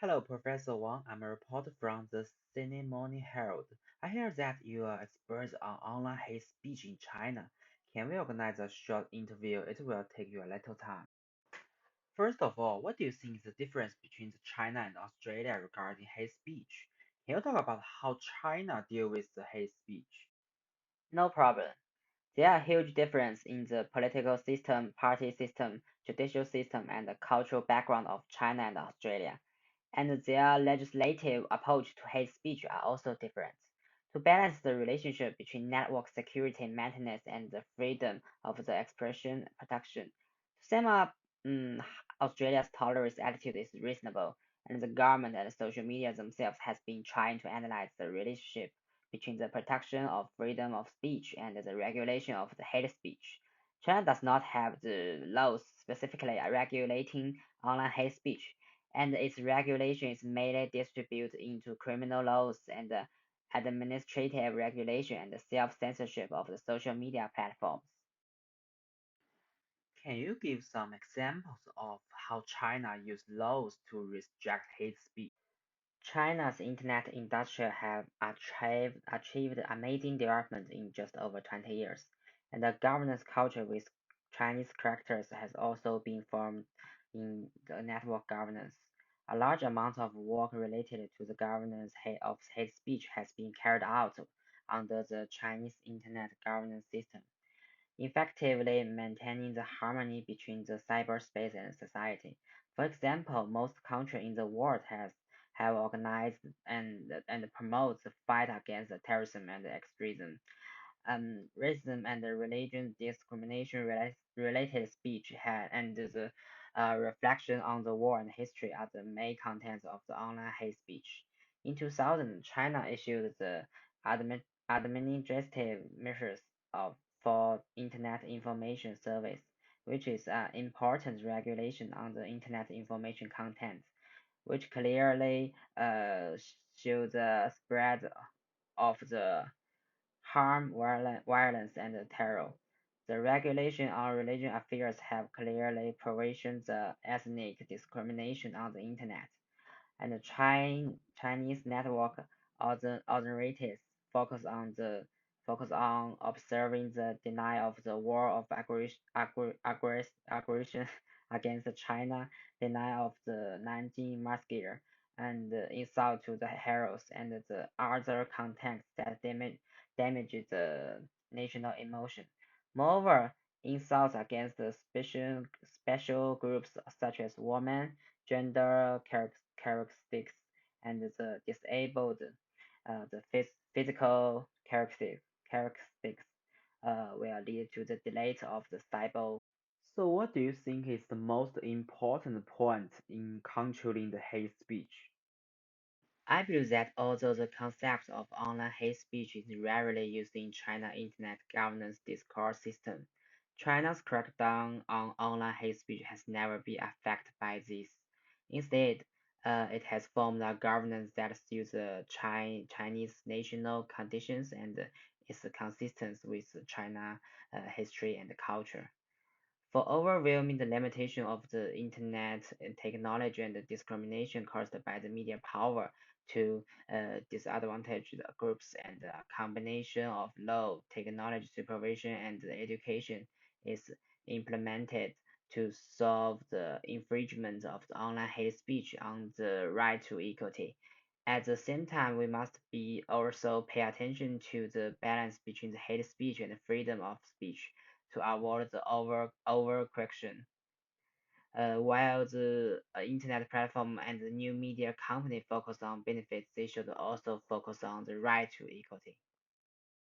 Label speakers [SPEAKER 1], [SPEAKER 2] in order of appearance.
[SPEAKER 1] Hello, Professor Wang. I'm a reporter from the Sydney Morning Herald. I hear that you are experts on online hate speech in China. Can we organize a short interview? It will take you a little time. First of all, what do you think is the difference between China and Australia regarding hate speech? Can you talk about how China deal with the hate speech?
[SPEAKER 2] No problem. There are huge differences in the political system, party system, judicial system, and the cultural background of China and Australia, and their legislative approach to hate speech are also different. To balance the relationship between network security maintenance and the freedom of the expression protection. To sum up, mm, Australia's tolerance attitude is reasonable, and the government and social media themselves has been trying to analyze the relationship between the protection of freedom of speech and the regulation of the hate speech. China does not have the laws specifically regulating online hate speech, and its regulation is mainly distributed into criminal laws and administrative regulation and self-censorship of the social media platforms.
[SPEAKER 1] Can you give some examples of how China used laws to restrict hate speech?
[SPEAKER 2] China's internet industry have achieved amazing development in just over 20 years, and the governance culture with Chinese characters has also been formed in the network governance. A large amount of work related to the governance of hate speech has been carried out under the Chinese internet governance system, effectively maintaining the harmony between the cyberspace and society. For example, most countries in the world have organized and promotes the fight against terrorism and extremism. Racism and religion discrimination related speech and the reflection on the war and history are the main contents of the online hate speech. In 2000, China issued the admi- administrative measures of, for Internet Information Service, which is an important regulation on the Internet information content, which clearly shows the spread of the harm, violence, and terror. The regulation on religion affairs have clearly provisions the ethnic discrimination on the Internet, and the Chinese network authorities focus on the focus on observing the denial of the war of aggression against China, denial of the Nanjing massacre, and the insult to the heroes and the other contexts that damage the national emotion. Moreover, insults against the special groups such as women, gender characteristics, and the disabled, the physical characteristics will lead to the delay of the cyber.
[SPEAKER 1] So, what do you think is the most important point in controlling the hate speech?
[SPEAKER 2] I believe that although the concept of online hate speech is rarely used in China's internet governance discourse system, China's crackdown on online hate speech has never been affected by this. Instead, it has formed a governance that suits the Chinese national conditions and is consistent with China history and culture. For overwhelming the limitation of the internet and technology and the discrimination caused by the media power to disadvantaged groups and a combination of law, technology supervision, and education is implemented to solve the infringement of the online hate speech on the right to equality. At the same time, we must be also pay attention to the balance between the hate speech and the freedom of speech to avoid the overcorrection. While the internet platform and the new media company focus on benefits, they should also focus on the right to equality.